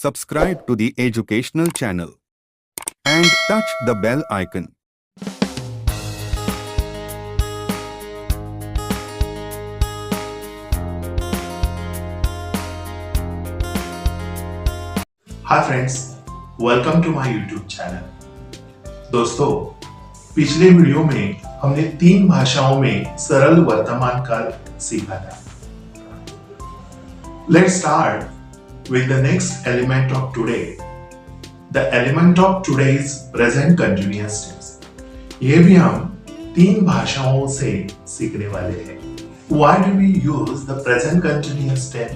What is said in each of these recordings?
subscribe to the educational channel and touch the bell icon. Hi friends, welcome to my YouTube channel. दोस्तों, पिछले video में हमने 3 भाषाओं में सरल वर्तमान काल सीखा था। Let's start with the next element of today. The element of today is present continuous tense. ये भी हम 3 भाषाओं से सीखने वाले हैं। Why do we use the present continuous tense?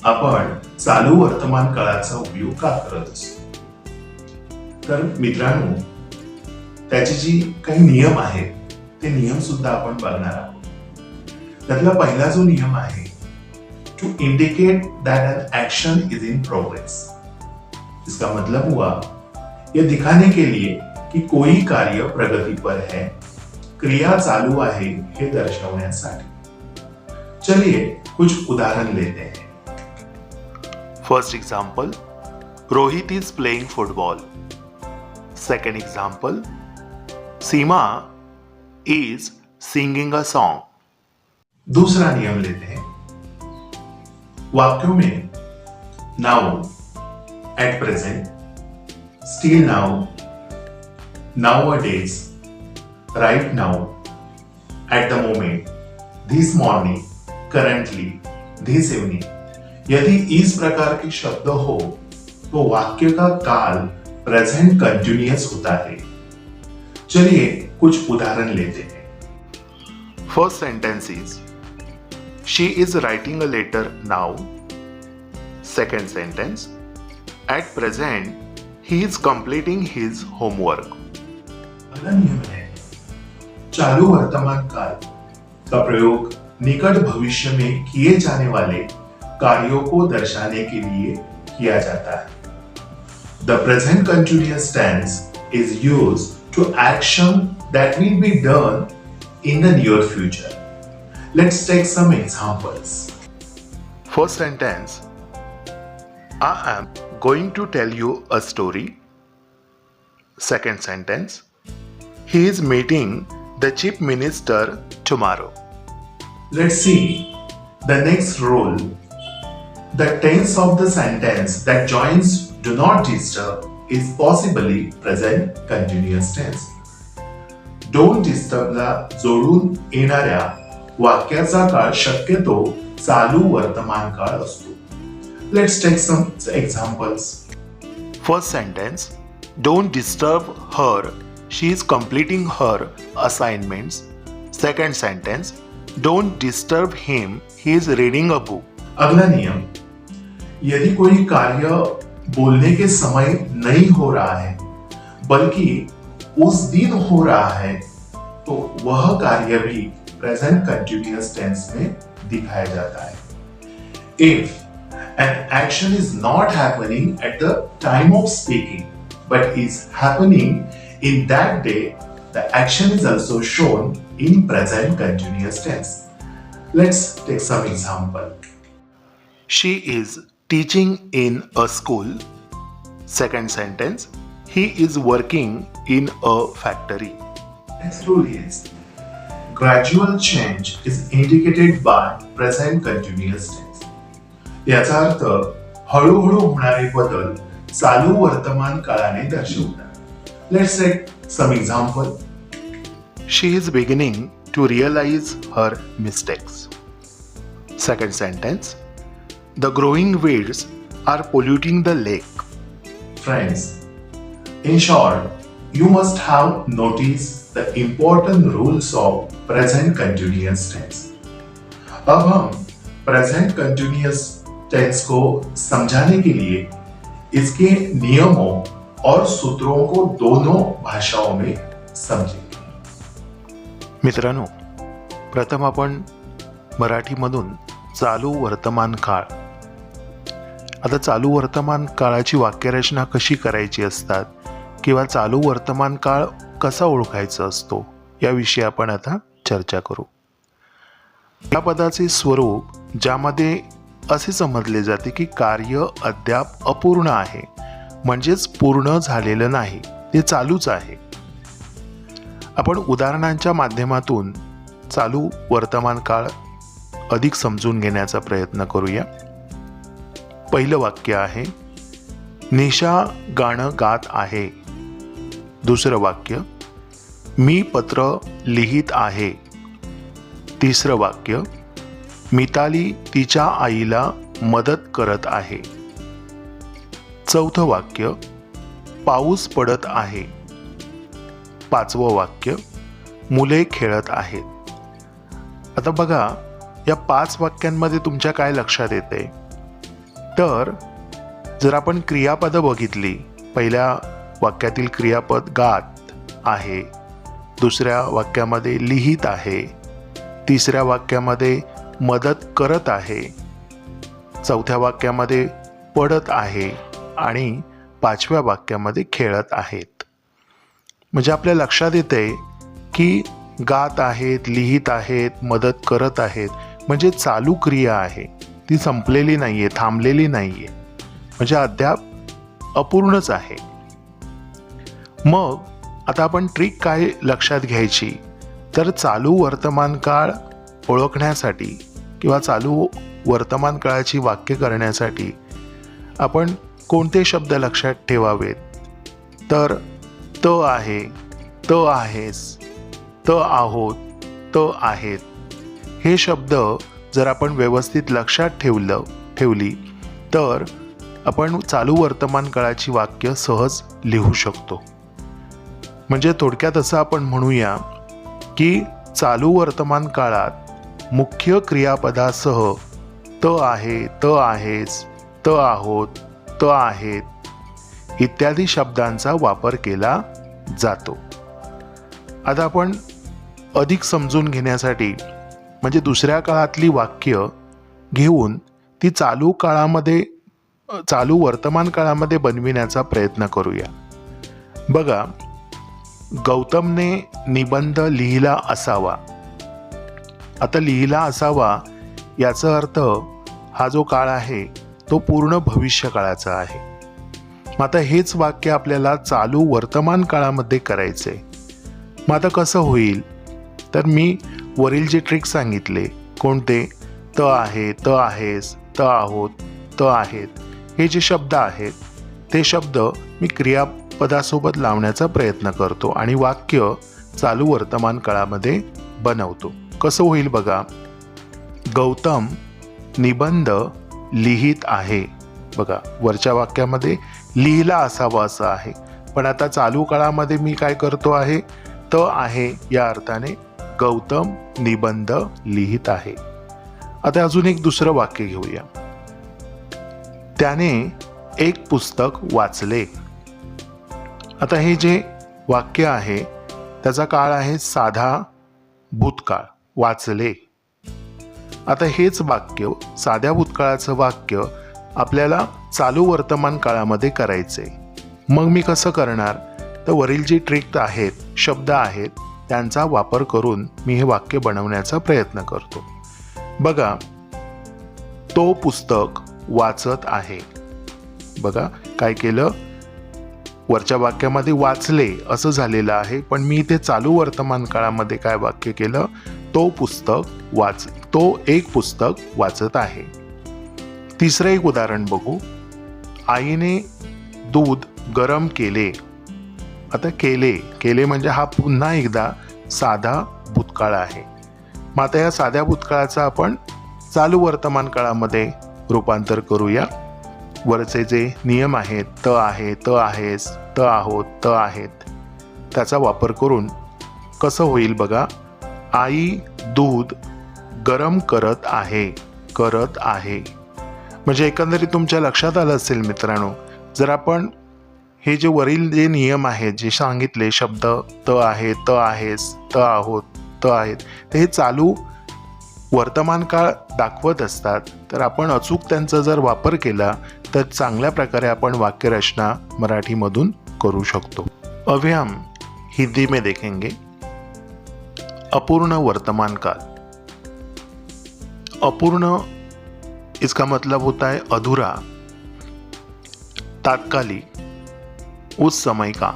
आपण चालू वर्तमान काळाचा उपयोग का करत असतो? तर मित्रांनो, त्याचे जी काही नियम आहेत ते नियम सुद्धा आपण बघणार आहोत। त्यातला पहिला जो नियम आहे, to indicate that an action is in progress. इसका मतलब हुआ यह दिखाने के लिए कि कोई कार्य प्रगति पर है, क्रिया चालू आहे हे दर्शवण्यासाठी। चलिए कुछ उदाहरण लेते हैं। First example, Rohit is playing football. Second example, Seema is singing a song. दूसरा नियम लेते हैं। वाक्यों में now, at present, still now, nowadays, right now, at the moment, this morning, currently, this evening, यदि इस प्रकार के शब्द हो तो वाक्य का काल प्रेजेंट कंटिन्यूअस होता है। चलिए कुछ उदाहरण लेते हैं। First sentence is, she is writing a letter now. Second sentence, at present, he is completing his homework. अगला नियम है, चालू वर्तमान काल का प्रयोग निकट भविष्य में किए जाने वाले कार्यों को दर्शाने के लिए किया जाता है। The present continuous tense is used to action that will be done in the near future. Let's take some examples. First sentence, I am going to tell you a story. Second sentence, he is meeting the chief minister tomorrow. Let's see the next rule. The tense of the sentence that joins do not disturb is possibly present continuous tense. Don't disturb ला जोडून येणाऱ्या वाक्याचा काळ शक्यतो चालू वर्तमान काळ असतो. Let's take some examples. First sentence, don't disturb her, she is completing her assignments. Second sentence, don't disturb him, he is reading a book. अगला नियम, यदि कोई कार्य बोलने के समय नहीं हो रहा है बल्कि उस दिन हो रहा है तो वह कार्य भी प्रेजेंट कंटिन्यूअस टेंस में दिखाया जाता है। If an action is not happening at the time of speaking but is happening in that day, the action is also shown in present continuous tense. Let's take some example. She is teaching in a school. Second sentence, he is working in a factory. Next rule is, gradual change is indicated by present continuous tense. याचा अर्थ हळूहळू होणारे बदल चालू वर्तमान काळाने दर्शवतात. Let's take some example. She is beginning to realize her mistakes. Second sentence, the growing weeds are polluting the lake. Friends, in short, you must have noticed the important rules of present continuous tense. अब हम present continuous tense को समझाने के लिए इसके नियमों और सूत्रों को दोनों भाषाओं में समझेंगे। मित्रांनो, प्रथम आपण मराठीमधून चालू वर्तमान काळ, आता चालू वर्तमान काळाची वाक्यरचना कशी करायची असतात किंवा चालू वर्तमान काळ कसा ओळखायचा असतो याविषयी आपण आता चर्चा करू। या पदाचे स्वरूप ज्यामध्ये असे समजले जाते की कार्य अद्याप अपूर्ण आहे, म्हणजेच पूर्ण झालेलं नाही, ते चालूच आहे. आपण उदाहरणांच्या माध्यमातून चालू वर्तमान काळ अधिक समजून घेण्याचा प्रयत्न करूया. पहिलं वाक्य आहे, निशा गाणं गात आहे. दुसरं वाक्य, मी पत्र लिहित आहे. तिसरं वाक्य, मिताली तिच्या आईला मदत करत आहे. चौथं वाक्य, पाऊस पडत आहे. पाचवं वाक्य, मुले खेळत आहेत. आता बघा, या 5 वाक्यांमध्ये तुमच्या काय लक्षात येते? तर जर आपण क्रियापदं बघितली, पहिल्या वाक्यातील क्रियापद गात आहे, दुसऱ्या वाक्यामध्ये लिहित आहे, तिसऱ्या वाक्यामध्ये मदत करत आहे, चौथ्या वाक्यामध्ये पडत आहे आणि 5व्या वाक्यामध्ये खेळत आहेत. म्हणजे आपल्या लक्षात येते की गात आहेत, लिहित आहेत, मदत करत आहेत, म्हणजे चालू क्रिया आहे, ती संपलेली नाहीये, थांबलेली नाहीये, म्हणजे अद्याप अपूर्णच आहे. मग आता आपण ट्रिक काय लक्षात घ्यायची, तर चालू वर्तमान काळ ओळखण्यासाठी किंवा चालू वर्तमान काळाची वाक्य करण्यासाठी आपण कोणते शब्द लक्षात ठेवावेत? तर त आहे, त आहेस, त आहोत, त आहेत, हे शब्द जर आपण व्यवस्थित लक्षात ठेवली तर आपण चालू वर्तमान काळाची वाक्य सहज लिहू शकतो. म्हणजे थोडक्यात असं आपण म्हणूया की चालू वर्तमान काळात मुख्य क्रियापदासह त आहे, त आहेस, त आहोत, त आहेत इत्यादी शब्दांचा वापर केला जातो. आता आपण अधिक समजून घेण्यासाठी म्हणजे दुसऱ्या काळातली वाक्य घेऊन ती चालू वर्तमान काळामध्ये बनविण्याचा प्रयत्न करूया. बघा, गौतमने निबंध लिहिला असावा. आता लिहिला असावा याचा अर्थ हा जो काळ आहे तो पूर्ण भविष्य काळाचा आहे. मग आता हेच वाक्य आपल्याला चालू वर्तमान काळामध्ये करायचंय. मग आता कसं होईल? तर मी वरील जे ट्रिक सांगितले, कोणते? त आहे, त आहेस, त आहोत, त आहेत, हे जे शब्द आहेत ते शब्द मी क्रियापदासोबत लावण्याचा प्रयत्न करतो आणि वाक्य चालू वर्तमान काळामध्ये बनवतो. कसं होईल बघा, गौतम निबंध लिहित आहे. बघा, वरच्या वाक्यामध्ये लिहिला असावा असं आहे, पण आता चालू काळामध्ये मी काय करतो आहे, त आहे या अर्थाने गौतम निबंध लिहित आहे. आता अजून एक दुसरं वाक्य घेऊया. त्याने एक पुस्तक वाचले. आता हे जे वाक्य आहे त्याचा काळ आहे साधा भूतकाळ, वाचले. आता हेच वाक्य, साध्या भूतकाळाचं वाक्य आपल्याला चालू वर्तमान काळामध्ये करायचंय. मग मी कसं करणार? तर वरील जी ट्रिक आहेत, शब्द आहेत, त्यांचा वापर करून मी हे वाक्य बनवण्याचा प्रयत्न करतो. बघा, तो पुस्तक वाचत आहे. बघा काय केलं, वरच्या वाक्यामध्ये वाचले असं झालेलं आहे, पण मी इथे चालू वर्तमान काळामध्ये काय वाक्य केलं, तो एक पुस्तक वाचत आहे. तिसरं एक उदाहरण बघू. आईने दूध गरम केले. आता केले म्हणजे हा पुन्हा एकदा साधा भूतकाळ आहे. मग आता या साध्या भूतकाळाचा आपण चालू वर्तमान काळामध्ये रूपांतर करूया. वरचे जे नियम आहेत, त आहे, त आहेस, त आहोत, त आहेत, त्याचा वापर करून कसं होईल बघा, आई दूध गरम करत आहे. म्हणजे एकंदरीत तुमच्या लक्षात आलं असेल मित्रांनो, जर आपण हे जे वरील जे नियम आहेत, जे सांगितले शब्द त आहे, त आहेस, त आहोत, त आहेत, ते हे चालू वर्तमान काळ दाखवत असतात. तर आपण अचूक त्यांचा जर वापर केला तर चांगल्या प्रकारे आपण वाक्यरचना मराठीमधून करू शकतो. अभी हम हिंदी में देखेंगे. अपूर्ण वर्तमान काल. अपूर्ण इसका मतलब होता है अधूरा, तात्कालिक, उस समय का।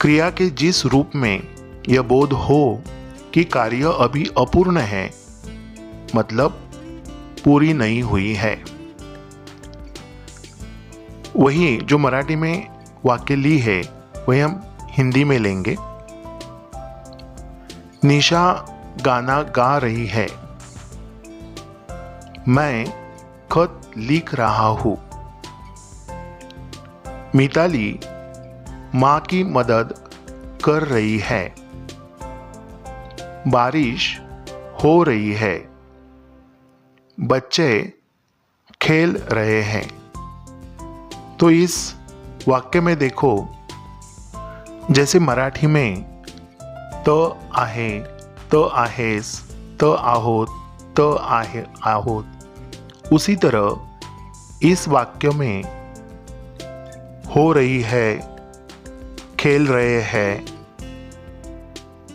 क्रिया के जिस रूप में यह बोध हो कि कार्य अभी अपूर्ण है, मतलब पूरी नहीं हुई है। वही जो मराठी में वाक्य ली है वही हम हिंदी में लेंगे। निशा गाना गा रही है, मैं खत लिख रहा हूं। मिताली मां की मदद कर रही है, बारिश हो रही है, बच्चे खेल रहे हैं। तो इस वाक्य में देखो, जैसे मराठी में तो आहे, तो आहेस, तो आहोत, तो आहे आहोत, उसी तरह इस वाक्य में हो रही है, खेल रहे हैं,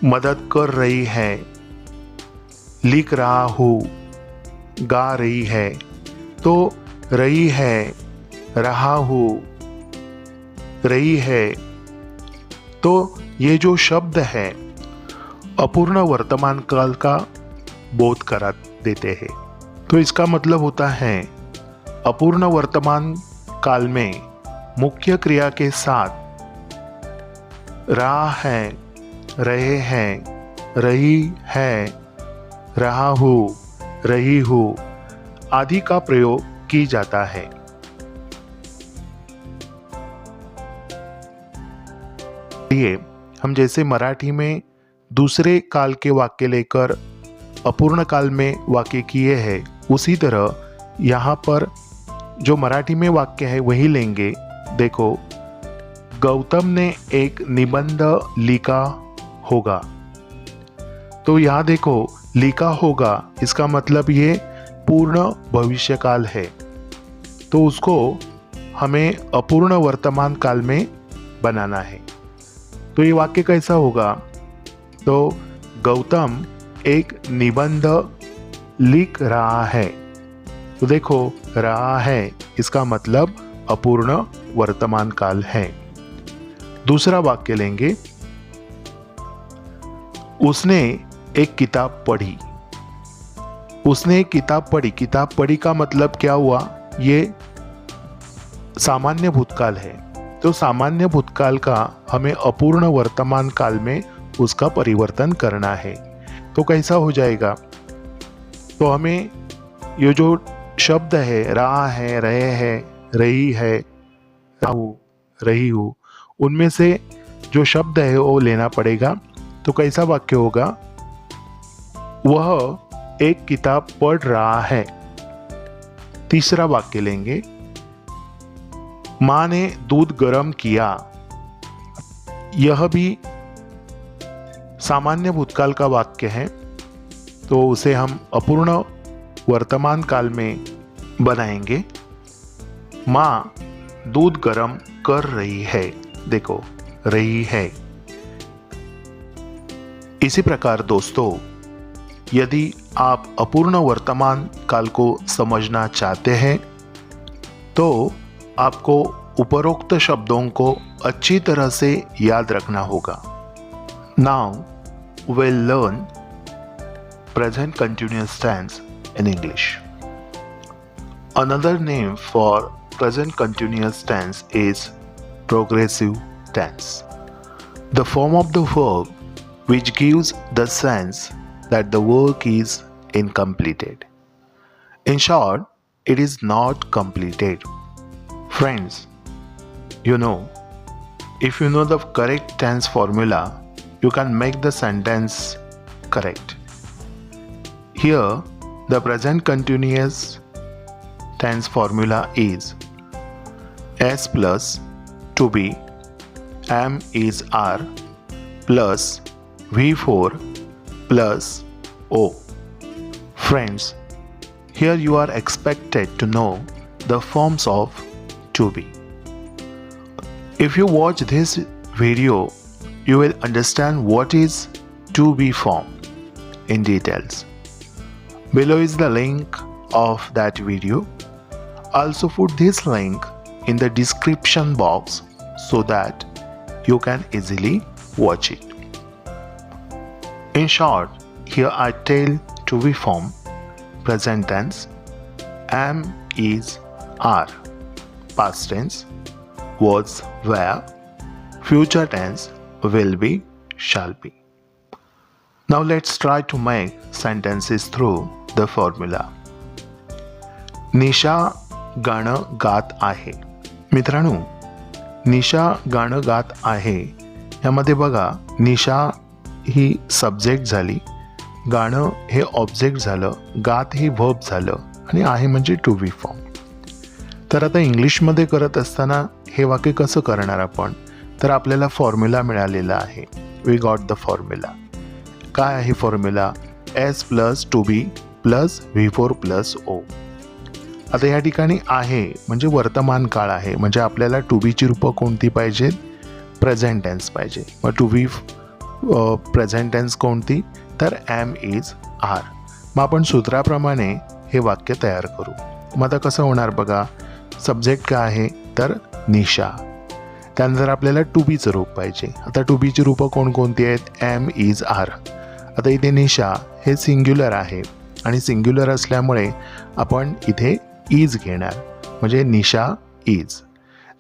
मदद कर रही है, लिख रहा हूँ, गा रही है। तो रही है, रहा हूँ, रही है, तो ये जो शब्द है अपूर्ण वर्तमान काल का बोध करा देते हैं। तो इसका मतलब होता है अपूर्ण वर्तमान काल में मुख्य क्रिया के साथ रहा है, रहे हैं, रही है, रहा हूँ, रही हूँ आदि का प्रयोग की जाता है। ये हम जैसे मराठी में दूसरे काल के वाक्य लेकर अपूर्ण काल में वाक्य किए हैं, उसी तरह यहाँ पर जो मराठी में वाक्य है वही लेंगे। देखो, गौतम ने एक निबंध लिखा होगा। तो यहाँ देखो, लिखा होगा इसका मतलब ये पूर्ण भविष्य काल है, तो उसको हमें अपूर्ण वर्तमान काल में बनाना है। तो ये वाक्य कैसा होगा? तो गौतम एक निबंध लिख रहा है। तो देखो, रहा है इसका मतलब अपूर्ण वर्तमान काल है। दूसरा वाक्य लेंगे, उसने एक किताब पढ़ी। उसने एक किताब पढ़ी। किताब पढ़ी का मतलब क्या हुआ? ये सामान्य भूतकाल है। तो सामान्य भूतकाल का हमें अपूर्ण वर्तमान काल में उसका परिवर्तन करना है। तो कैसा हो जाएगा? तो हमें ये जो शब्द है, रहा है, रहे हैं, रही है, रही हूँ, उनमें से जो शब्द है वो लेना पड़ेगा। तो कैसा वाक्य होगा? वह एक किताब पढ़ रहा है। तीसरा वाक्य लेंगे, मां ने दूध गर्म किया। यह भी सामान्य भूतकाल का वाक्य है, तो उसे हम अपूर्ण वर्तमान काल में बनाएंगे। मां दूध गर्म कर रही है। देखो, रही है। इसी प्रकार दोस्तों, यदि आप अपूर्ण वर्तमान काल को समझना चाहते हैं तो आपको उपरोक्त शब्दों को अच्छी तरह से याद रखना होगा। Now we'll learn present continuous tense in English. Another name for present continuous tense is progressive tense, the form of the verb which gives the sense that the work is incompleted. In short, it is not completed. Friends, if you know the correct tense formula, you can make the sentence correct. Here, the present continuous tense formula is S plus to be, am is are, plus V4 plus O. Friends, here you are expected to know the forms of to be. If you watch this video, you will understand what is to be form in details. Below is the link of that video. Also put this link in the description box so that you can easily watch it. In short, here I tell to be form, present tense, am, is, are, past tense, was, were, future tense, will be, shall be. Now let's try to make sentences through the formula. निशा गाणं गात आहे. मित्रांनो, निशा गाणं गात आहे यामध्ये बघा, निशा ही subject झाली, गाणं हे ऑब्जेक्ट झालं, गात ही वर्ब झालं आणि आहे म्हणजे टू बी फॉर्म. तर आता इंग्लिशमध्ये करत असताना हे वाक्य कसं करणार आपण, तर आपल्याला फॉर्म्युला मिळालेला आहे. We got the formula. काय आहे formula? S plus to be plus V4 plus O. आता या ठिकाणी आहे म्हणजे वर्तमान काळ आहे, म्हणजे आपल्याला टू बीची रूपं कोणती पाहिजेत? प्रेझेंट टेन्स पाहिजे. मग टू बी प्रेझेंट टेन्स कोणती? तर एम, इज, आर. मग आपण सूत्राप्रमाणे हे वाक्य तयार करू. मग आता कसं होणार बघा, सब्जेक्ट काय आहे तर निशा, त्यानंतर आपल्याला टू बीचं रूप पाहिजे. आता टू बीची रूपं कोणकोणती आहेत? Am, is, are. आता इथे निशा हे सिंग्युलर आहे आणि सिंग्युलर असल्यामुळे आपण इथे इज घेणार, म्हणजे निशा इज.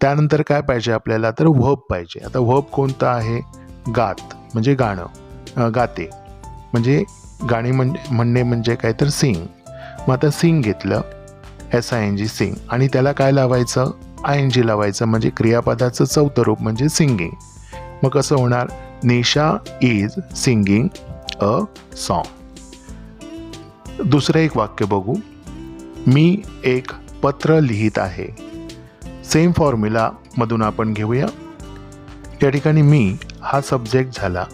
त्यानंतर काय पाहिजे आपल्याला तर व्हर्ब पाहिजे. आता व्हर्ब कोणता आहे? गात, म्हणजे गाणं, गाते, म्हणजे गाणी म्हणणे म्हणजे काय तर सिंग. मग आता सिंग घेतलं, SING सिंग, आणि त्याला काय लावायचं? ING लावायचं, म्हणजे क्रियापदाचं चौथं रूप म्हणजे सिंगिंग. मग कसं होणार? निशा इज सिंगिंग अ सॉन्ग. दुसरं एक वाक्य बघू. मी एक पत्र लिहित आहे. सेम फॉर्म्युला मधून आपण घेऊया. या ठिकाणी मी हा सब्जेक्ट झाला,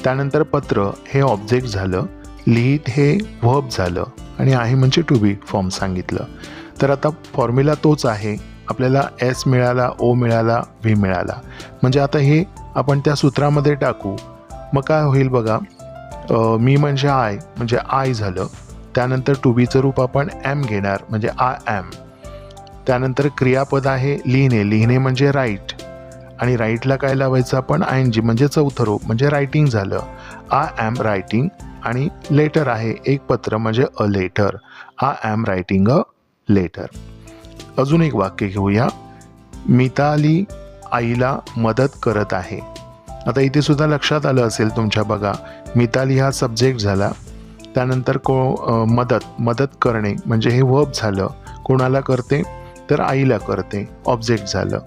त्यानंतर पत्र हे ऑब्जेक्ट झालं, लिहित हे वर्ब झालं आणि आहे म्हणजे टू बी फॉर्म सांगितलं. तर आता फॉर्म्युला तोच आहे. आपल्याला एस मिळाला, ओ मिळाला, व्ही मिळाला. म्हणजे आता हे आपण त्या सूत्रामध्ये टाकू. मग काय होईल बघा, मी म्हणजे आय, म्हणजे आय झालं. त्यानंतर टू बीचं रूप आपण एम घेणार, म्हणजे आय एम. त्यानंतर क्रियापद आहे लिहिणे, लिहिणे म्हणजे राईट, आणि राईटला काय लावायचं आपण? ING, म्हणजे चौथं रूप म्हणजे रायटिंग झालं. I am writing. आणि लेटर आहे एक पत्र म्हणजे a letter. I am writing a letter. अजून एक वाक्य घेऊया. मिताली आईला मदत करत आहे. आता इथे सुद्धा लक्षात आलं असेल तुमच्या बघा, मिताली हा सब्जेक्ट झाला, त्यानंतर मदत करणे म्हणजे हे वर्ब झालं. कोणाला करते तर आईला करते, ऑब्जेक्ट झालं.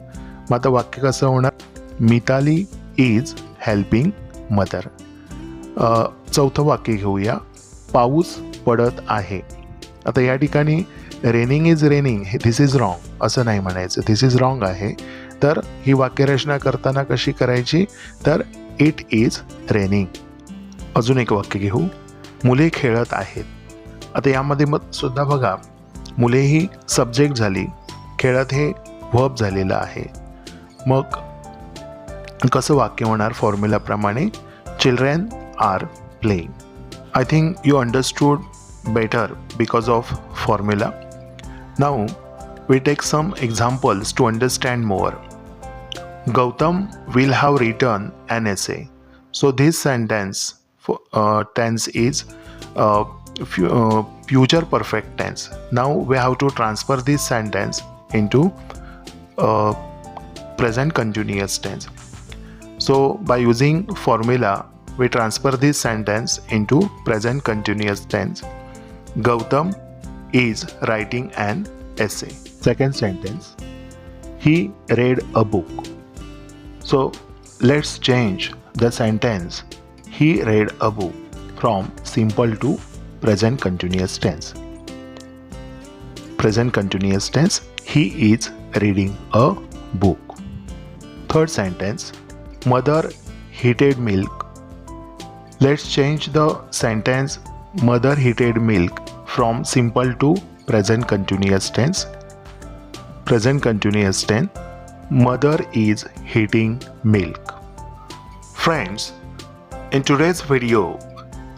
मग आता वाक्य कसं होणार? Mitali is helping mother. चौथं वाक्य घेऊया. पाऊस पडत आहे. आता या ठिकाणी raining is raining, this is wrong असं नाही म्हणायचं, धिस इज रॉंग आहे. तर ही वाक्यरचना करताना कशी करायची? तर इट इज रेनिंग. अजून एक वाक्य घेऊ. मुले खेळत आहेत. आता यामध्ये मग सुद्धा बघा, मुले ही सब्जेक्ट झाली, खेळत हे वर्ब झालेलं आहे. मग कसं वाक्य होणार? फॉर्म्युलाप्रमाणे children are playing. I think you understood better because of formula. Now we take some examples to understand more. Gautam will have written an essay. So this sentence tense is future perfect tense. Now we have to transfer this sentence into present continuous tense. So by using formula we transfer this sentence into present continuous tense. Gautam is writing an essay. Second sentence, he read a book. So let's change the sentence he read a book from simple to present continuous tense. Present continuous tense, he is reading a book. Third sentence, mother heated milk. Let's change the sentence mother heated milk from simple to present continuous tense. Present continuous tense, mother is heating milk. Friends, in today's video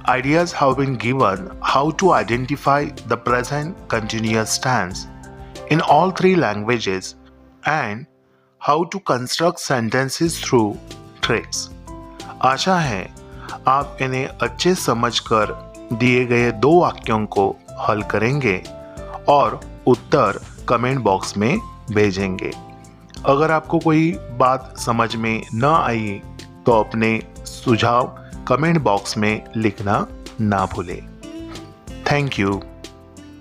Ideas have been given how to identify the present continuous tense in all three languages and how to construct sentences through tricks. आशा है आप इन्हें अच्छे समझकर दिए गए 2 वाक्यों को हल करेंगे और उत्तर कमेंट बॉक्स में भेजेंगे। अगर आपको कोई बात समझ में न आई तो अपने सुझाव कमेंट बॉक्स में लिखना ना भूलें। Thank you.